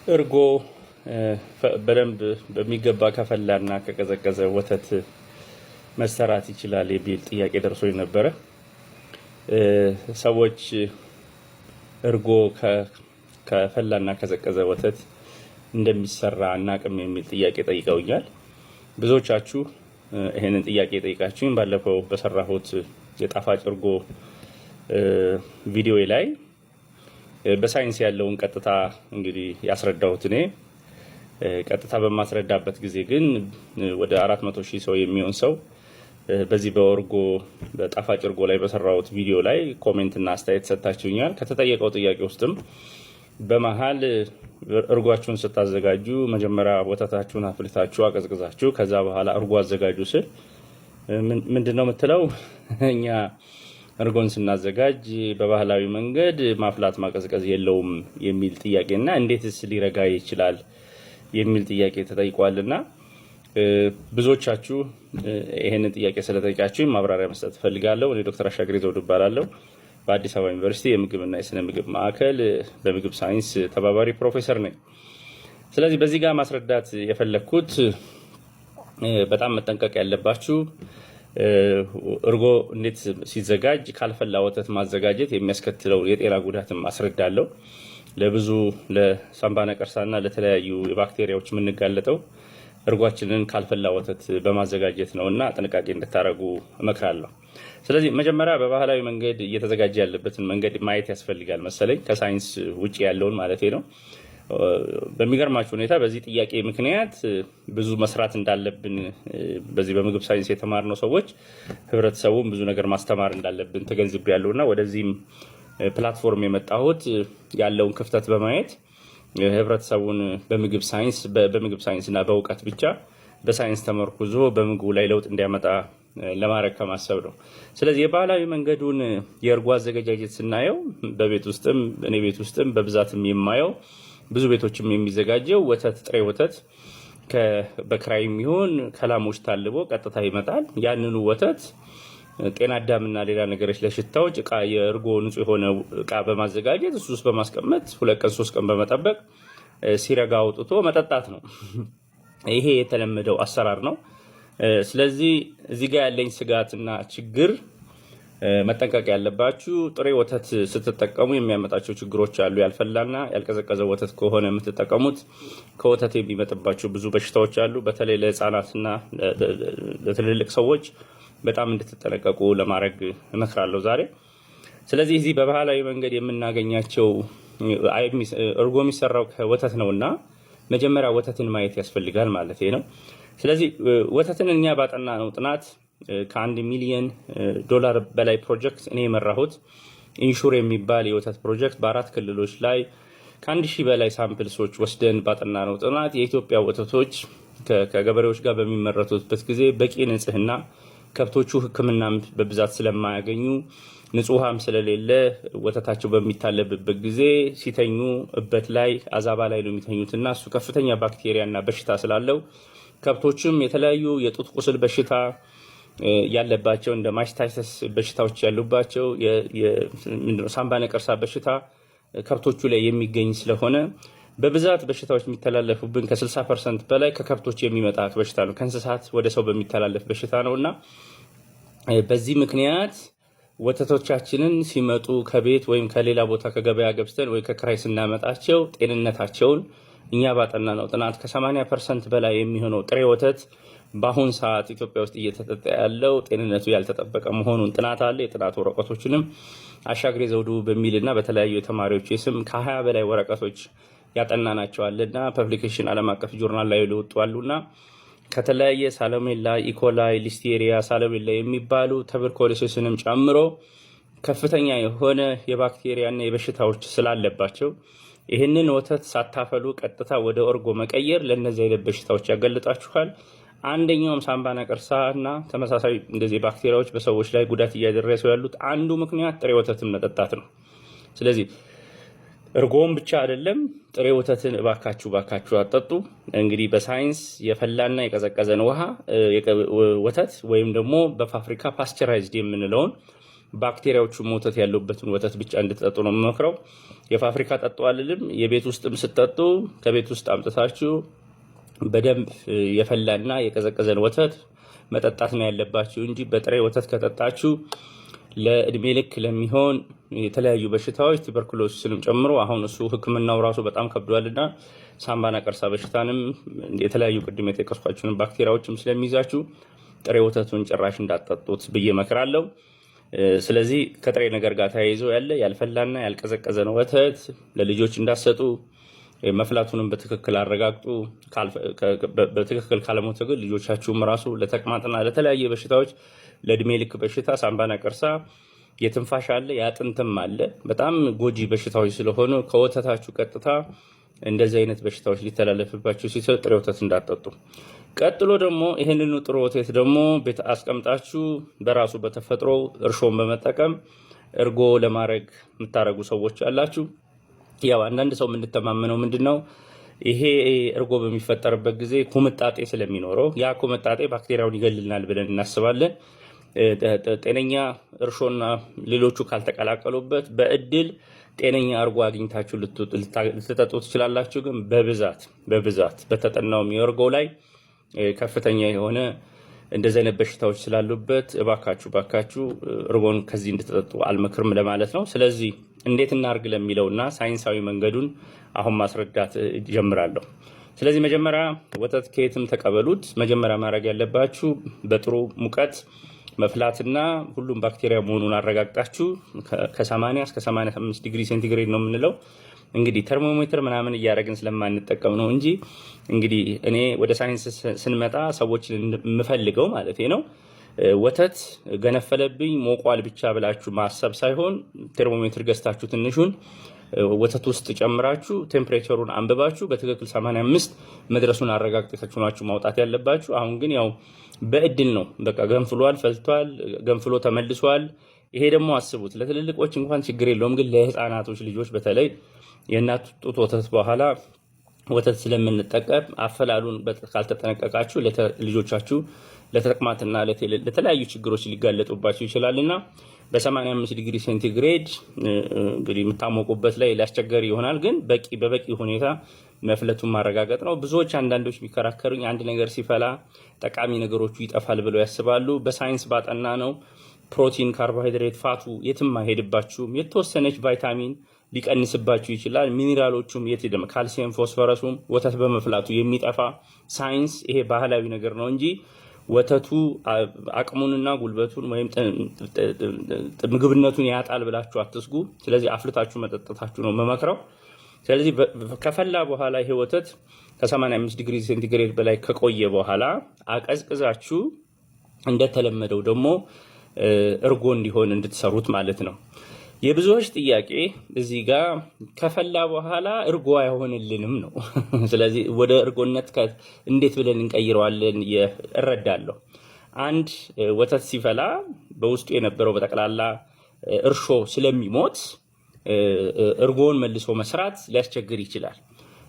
እርጎ በደንብ በሚገባ ከፈላና ከቀዘቀዘ ወተት መሰራት ይችላል የሚል ጥያቄ ደርሶኝ ነበረ። ሰዎች እርጎ ከፈላና ከቀዘቀዘ ወተት እንደሚሰራ አናቅም የሚል ጥያቄ ጠይቀውኛል። ብዙዎቻችሁ ይሄንን ጥያቄ ጠይቃችሁኝ ባለፈው በሰራሁት የጣፋጭ እርጎ ቪዲዮ ላይ በሳይንስ ያለውን ቀጥታ እንግዲህ ያስረዳሁት እኔ ቀጥታ በማስረዳበት ጊዜ ግን ወደ 400,000 ሰው የሚሆን ሰው በዚህ በጣፋጭ እርጎ ላይ በሰራሁት ቪዲዮ ላይ ኮሜንት እና አስተያየት ሰጣችሁኛል። ከተጠየቀው ጥያቄ ውስጥም በመሃል እርጓችሁን ስታዘጋጁ መጀመሪያ ወተታችሁን አፍልታችሁ አቀዝቅዛችሁ ከዛ በኋላ እርጎ አዘጋጁ ስል ምንድነው የምትለው? እኛ እርጎን ስናዘጋጅ በባህላዊ መንገድ ማፍላት ማቀዝቀዝ የለውም የሚል ጥያቄና እንዴትስ ሊረጋ ይችላል የሚል ጥያቄ ተጠይቋልና ብዙዎቻችሁ ይሄንን ጥያቄ ስለጠይቃችሁ ማብራሪያ መስጠት ፈልጋለሁ። እኔ ዶክተር አሻግሬ ዘውዱ እባላለሁ። በአዲስ አበባ ዩኒቨርሲቲ የምግብና የስነ ምግብ ማዕከል በምግብ ሳይንስ ተባባሪ ፕሮፌሰር ነኝ። ስለዚህ በዚህ ጋር ማስረዳት የፈለኩት በጣም መጠንቀቅ ያለባችሁ እርጎ እንዴት ሲዘጋጅ ካልፈላ ወተት ማዘጋጀት የሚያስከትለው የጤና ጉዳትም አስረዳለሁ። ለብዙ ለሳምባ ነቀርሳና ለተለያዩ የባክቴሪያዎች የምንጋለጠው እርጓችንን ካልፈላ ወተት በማዘጋጀት ነውና ጥንቃቄ እንድታረጉ እመክራለሁ። ስለዚህ መጀመሪያ በባህላዊ መንገድ እየተዘጋጀ ያለበትን መንገድ ማየት ያስፈልጋል መሰለኝ፣ ከሳይንስ ውጪ ያለውን ማለቴ ነው። በሚገርማችሁ ሁኔታ በዚህ ጥያቄ ምክንያት ብዙ መስራት እንዳለብን በዚህ በምግብ ሳይንስ የተማርነው ሰዎች ህብረተሰቡን ብዙ ነገር ማስተማር እንዳለብን ተገንዝቤያለሁና ወደዚህም ፕላትፎርም የመጣሁት ያለውን ክፍተት በማየት ህብረተሰቡን በምግብ ሳይንስና በእውቀት ብቻ በሳይንስ ተመርኩዞ በምግቡ ላይ ለውጥ እንዲያመጣ ለማድረግ ከማሰብ ነው። ስለዚህ የባህላዊ መንገዱን የእርጎ አዘገጃጀት ስናየው እኔ ቤት ውስጥም በብዛትም የማየው ብዙ ቤቶችም የሚዘጋጀው ጥሬ ወተት በክራይ የሚሆን ከላሞች ታልቦ ቀጥታ ይመጣል። ያንኑ ወተት ጤና አዳምና ሌላ ነገሮች ለሽታዎች የእርጎ ንጹህ የሆነ እቃ በማዘጋጀት እሱ ውስጥ በማስቀመጥ 2 ቀን 3 ቀን በመጠበቅ ሲረጋ አውጥቶ መጠጣት ነው። ይሄ የተለመደው አሰራር ነው። ስለዚህ እዚህ ጋር ያለኝ ስጋትና ችግር መጠንቀቅ ያለባችሁ ጥሬ ወተት ስትጠቀሙ የሚያመጣቸው ችግሮች አሉ። ያልፈላና ያልቀዘቀዘ ወተት ከሆነ የምትጠቀሙት ከወተት የሚመጣባቸው ብዙ በሽታዎች አሉ። በተለይ ለህፃናትና ለትልልቅ ሰዎች በጣም እንድትጠነቀቁ ለማድረግ እመክራለሁ ዛሬ። ስለዚህ እዚህ በባህላዊ መንገድ የምናገኛቸው እርጎ የሚሰራው ከወተት ነውና መጀመሪያ ወተትን ማየት ያስፈልጋል ማለት ነው። ስለዚህ ወተትን እኛ ባጠናነው ጥናት ከ1 ሚሊዮን ዶላር በላይ ፕሮጀክት እኔ የመራሁት ኢንሹር የሚባል የወተት ፕሮጀክት በ4 ክልሎች ላይ ከ1000 በላይ ሳምፕልሶች ወስደን ባጠናነው ጥናት የኢትዮጵያ ወተቶች ከገበሬዎች ጋር በሚመረቱበት ጊዜ በቂ ንጽህና፣ ከብቶቹ ሕክምናም በብዛት ስለማያገኙ ንጹህ ውሃም ስለሌለ ወተታቸው በሚታለብበት ጊዜ ሲተኙ እበት ላይ አዛባ ላይ ነው የሚተኙትና እሱ ከፍተኛ ባክቴሪያና በሽታ ስላለው ከብቶችም የተለያዩ የጡት ቁስል በሽታ ያለባቸው እንደ ማስታይተስ በሽታዎች ያሉባቸው ሳምባ ነቀርሳ በሽታ ከብቶቹ ላይ የሚገኝ ስለሆነ በብዛት በሽታዎች የሚተላለፉብን ከ60% በላይ ከከብቶች የሚመጣ በሽታ ነው። ከእንስሳት ወደ ሰው በሚተላለፍ በሽታ ነውና በዚህ ምክንያት ወተቶቻችንን ሲመጡ ከቤት ወይም ከሌላ ቦታ ከገበያ ገብተን ወይ ከክራይ ስናመጣቸው ጤንነታቸውን እኛ ባጠናነው ጥናት ከ80% በላይ የሚሆነው ጥሬ ወተት በአሁን ሰዓት ኢትዮጵያ ውስጥ እየተጠጣ ያለው ጤንነቱ ያልተጠበቀ መሆኑን ጥናት አለ። የጥናት ወረቀቶችንም አሻግሬ ዘውዱ በሚልና በተለያዩ የተማሪዎች ስም ከ20 በላይ ወረቀቶች ያጠናናቸዋልና ፐብሊኬሽን ዓለም አቀፍ ጆርናል ላይ ሊወጡአሉና ከተለያየ ሳሎሜላ፣ ኢኮላይ፣ ሊስቴሪያ፣ ሳሎሜላ የሚባሉ ተበርኮሎሲስንም ጨምሮ ከፍተኛ የሆነ የባክቴሪያና የበሽታዎች ስላለባቸው ይህንን ወተት ሳታፈሉ ቀጥታ ወደ እርጎ መቀየር ለነዚህ አይነት በሽታዎች ያጋልጣችኋል። አንደኛውም ሳምባ ነቀርሳና ተመሳሳይ እንደዚህ ባክቴሪያዎች በሰዎች ላይ ጉዳት እያደረሱ ያሉት አንዱ ምክንያት ጥሬ ወተትን መጠጣት ነው። ስለዚህ እርጎም ብቻ አይደለም ጥሬ ወተትን እባካችሁ አጠጡ። እንግዲህ በሳይንስ የፈላና የቀዘቀዘን ወተት ወይም ደግሞ በፋብሪካ ፓስቸራይዝድ የምንለውን ባክቴሪያዎቹ ሞተት ያለበትን ወተት ብቻ እንድትጠጡ ነው የምመክረው። የፋብሪካ ጠጡ አልልም። የቤት ውስጥም ስትጠጡ ከቤት ውስጥ አምጥታችሁ በደንብ የፈላና የቀዘቀዘን ወተት መጠጣት ነው ያለባችሁ እንጂ በጥሬ ወተት ከጠጣችሁ ለእድሜ ልክ ለሚሆን የተለያዩ በሽታዎች ቱበርኩሎሲስንም ጨምሮ አሁን እሱ ሕክምናው ራሱ በጣም ከብዷልና ሳምባ ነቀርሳ በሽታንም የተለያዩ ቅድም የጠቀስኳቸውን ባክቴሪያዎችም ስለሚይዛችሁ ጥሬ ወተቱን ጭራሽ እንዳትጠጡት ብዬ እመክራለሁ። ስለዚህ ከጥሬ ነገር ጋር ተያይዞ ያለ ያልፈላና ያልቀዘቀዘን ወተት ለልጆች እንዳትሰጡ። መፍላቱንም በትክክል አረጋግጡ። በትክክል ካለሞተ ግን ልጆቻችሁም ራሱ ለተቅማጥና ለተለያየ በሽታዎች ለእድሜ ልክ በሽታ ሳምባ ነቀርሳ፣ የትንፋሽ አለ፣ የአጥንትም አለ በጣም ጎጂ በሽታዎች ስለሆኑ ከወተታችሁ ቀጥታ እንደዚህ አይነት በሽታዎች ሊተላለፍባችሁ ሲሰጥ ጥሬ ወተት እንዳትጠጡ። ቀጥሎ ደግሞ ይሄንኑ ጥሩ ወተት ደግሞ ቤት አስቀምጣችሁ በራሱ በተፈጥሮ እርሾን በመጠቀም እርጎ ለማድረግ የምታረጉ ሰዎች አላችሁ። ያው አንዳንድ ሰው የምንተማመነው ምንድነው ይሄ እርጎ በሚፈጠርበት ጊዜ ኩምጣጤ ስለሚኖረው ያ ኩምጣጤ ባክቴሪያውን ይገልልናል ብለን እናስባለን። ጤነኛ እርሾና ሌሎቹ ካልተቀላቀሉበት በእድል ጤነኛ እርጎ አግኝታችሁ ልትጠጡ ትችላላችሁ። ግን በብዛት በተጠናው የእርጎ ላይ ከፍተኛ የሆነ እንደዚህ አይነት በሽታዎች ስላሉበት እባካችሁ እርጎን ከዚህ እንድትጠጡ አልመክርም ለማለት ነው። ስለዚህ እንዴት እናርግ ለሚለውና ሳይንሳዊ መንገዱን አሁን ማስረዳት ጀምራለሁ። ስለዚህ መጀመሪያ ወተት ከየትም ተቀበሉት። መጀመሪያ ማድረግ ያለባችሁ በጥሩ ሙቀት መፍላትና ሁሉም ባክቴሪያ መሆኑን አረጋግጣችሁ ከ80 እስከ 85 ዲግሪ ሴንቲግሬድ ነው የምንለው። እንግዲህ ተርሞሜትር ምናምን እያደረግን ስለማንጠቀም ነው እንጂ እንግዲህ እኔ ወደ ሳይንስ ስንመጣ ሰዎችን የምፈልገው ማለት ነው ወተት ገነፈለብኝ ሞቋል ብቻ ብላችሁ ማሰብ ሳይሆን ቴርሞሜትር ገዝታችሁ ትንሹን ወተት ውስጥ ጨምራችሁ ቴምፕሬቸሩን አንብባችሁ በትክክል 85 መድረሱን አረጋግጣችሁ ናችሁ ማውጣት ያለባችሁ። አሁን ግን ያው በእድል ነው በቃ ገንፍሏል፣ ፈልቷል፣ ገንፍሎ ተመልሷል። ይሄ ደግሞ አስቡት ለትልልቆች እንኳን ችግር የለውም፣ ግን ለህፃናቶች ልጆች በተለይ የእናት ጡት ወተት በኋላ ወተት ስለምንጠቀም አፈላሉን ካልተጠነቀቃችሁ ልጆቻችሁ ለተቅማጥና ለተለያዩ ችግሮች ሊጋለጡባችሁ ይችላልና በ85 ዲግሪ ሴንቲግሬድ እንግዲህ የምታሞቁበት ላይ ሊያስቸገር ይሆናል። ግን በበቂ ሁኔታ መፍለቱን ማረጋገጥ ነው። ብዙዎች አንዳንዶች የሚከራከሩኝ አንድ ነገር ሲፈላ ጠቃሚ ነገሮቹ ይጠፋል ብለው ያስባሉ። በሳይንስ ባጠና ነው ፕሮቲን፣ ካርቦሃይድሬት፣ ፋቱ የትም አይሄድባችሁም። የተወሰነች ቫይታሚን ሊቀንስባችሁ ይችላል። ሚኒራሎቹም የት ሄደም ካልሲየም፣ ፎስፈረሱም ወተት በመፍላቱ የሚጠፋ ሳይንስ ይሄ ባህላዊ ነገር ነው እንጂ ወተቱ አቅሙንና ጉልበቱን ወይም ምግብነቱን ያጣል ብላችሁ አትስጉ። ስለዚህ አፍልታችሁ መጠጣታችሁ ነው መመክረው። ስለዚህ ከፈላ በኋላ ይሄ ወተት ከ85 ዲግሪ ሴንቲግሬድ በላይ ከቆየ በኋላ አቀዝቅዛችሁ እንደተለመደው ደግሞ እርጎ እንዲሆን እንድትሰሩት ማለት ነው። የብዙዎች ጥያቄ እዚህ ጋር ከፈላ በኋላ እርጎ አይሆንልንም ነው። ስለዚህ ወደ እርጎነት እንዴት ብለን እንቀይረዋለን እረዳለሁ። አንድ ወተት ሲፈላ በውስጡ የነበረው በጠቅላላ እርሾ ስለሚሞት እርጎን መልሶ መስራት ሊያስቸግር ይችላል።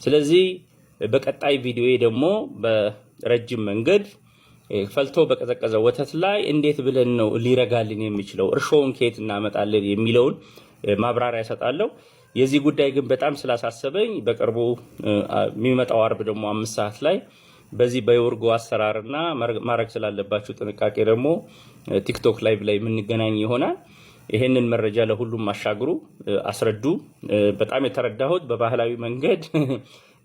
ስለዚህ በቀጣይ ቪዲዮ ደግሞ በረጅም መንገድ ፈልቶ በቀዘቀዘ ወተት ላይ እንዴት ብለን ነው ሊረጋልን የሚችለው እርሾውን ከየት እናመጣለን የሚለውን ማብራሪያ እሰጣለሁ። የዚህ ጉዳይ ግን በጣም ስላሳሰበኝ በቅርቡ የሚመጣው አርብ ደግሞ 5 ሰዓት ላይ በዚህ በየእርጎ አሰራርና ማድረግ ስላለባችሁ ጥንቃቄ ደግሞ ቲክቶክ ላይቭ ላይ የምንገናኝ ይሆናል። ይሄንን መረጃ ለሁሉም አሻግሩ፣ አስረዱ። በጣም የተረዳሁት በባህላዊ መንገድ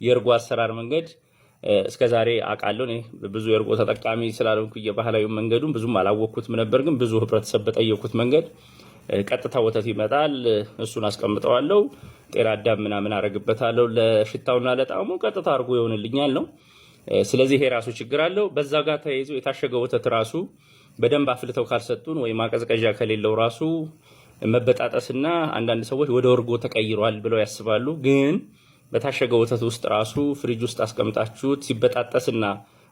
የእርጎ አሰራር መንገድ እስከዛሬ አውቃለሁ። እኔ ብዙ የእርጎ ተጠቃሚ ስላልሆንኩ የባህላዊ መንገዱን ብዙም አላወቅኩትም ነበር። ግን ብዙ ህብረተሰብ በጠየቁት መንገድ ቀጥታ ወተት ይመጣል፣ እሱን አስቀምጠዋለሁ፣ ጤና አዳም ምናምን አረግበታለሁ፣ ለሽታውና ለጣዕሙ ቀጥታ እርጎ ይሆንልኛል ነው። ስለዚህ ይሄ ራሱ ችግር አለው። በዛ ጋር ተያይዞ የታሸገ ወተት ራሱ በደንብ አፍልተው ካልሰጡን ወይ ማቀዝቀዣ ከሌለው ራሱ መበጣጠስና አንዳንድ ሰዎች ወደ እርጎ ተቀይሯል ብለው ያስባሉ። ግን በታሸገ ወተት ውስጥ ራሱ ፍሪጅ ውስጥ አስቀምጣችሁት ሲበጣጠስና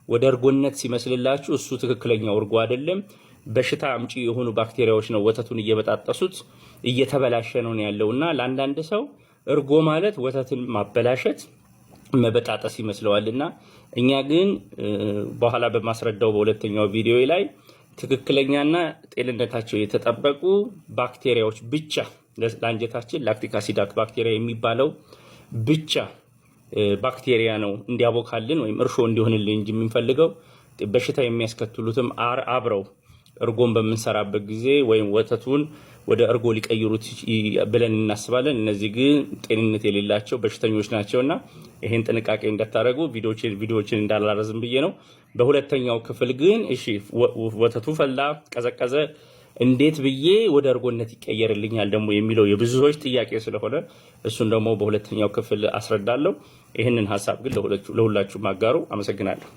ወደ እርጎነት ሲመስልላችሁ እሱ ትክክለኛው እርጎ አይደለም። በሽታ አምጪ የሆኑ ባክቴሪያዎች ነው ወተቱን እየበጣጠሱት እየተበላሸ ነው ያለውና ለአንዳንድ ሰው እርጎ ማለት ወተትን ማበላሸት መበጣጠስ ይመስለዋልና እኛ ግን በኋላ በማስረዳው በሁለተኛው ቪዲዮ ላይ ትክክለኛና ጤንነታቸው የተጠበቁ ባክቴሪያዎች ብቻ ለአንጀታችን ላክቲክ አሲዳት ባክቴሪያ የሚባለው ብቻ ባክቴሪያ ነው እንዲያቦካልን ወይም እርሾ እንዲሆንልን እንጂ የምንፈልገው በሽታ የሚያስከትሉትም አብረው እርጎን በምንሰራበት ጊዜ ወይም ወተቱን ወደ እርጎ ሊቀይሩት ብለን እናስባለን። እነዚህ ግን ጤንነት የሌላቸው በሽተኞች ናቸውና ይሄን ጥንቃቄ እንድታደርጉ ቪዲዮዎችን እንዳላረዝም ብዬ ነው። በሁለተኛው ክፍል ግን እሺ ወተቱ ፈላ ቀዘቀዘ እንዴት ብዬ ወደ እርጎነት ይቀየርልኛል ደግሞ የሚለው የብዙዎች ጥያቄ ስለሆነ እሱን ደግሞ በሁለተኛው ክፍል አስረዳለሁ። ይህንን ሐሳብ ግን ለሁላችሁም አጋሩ። አመሰግናለሁ።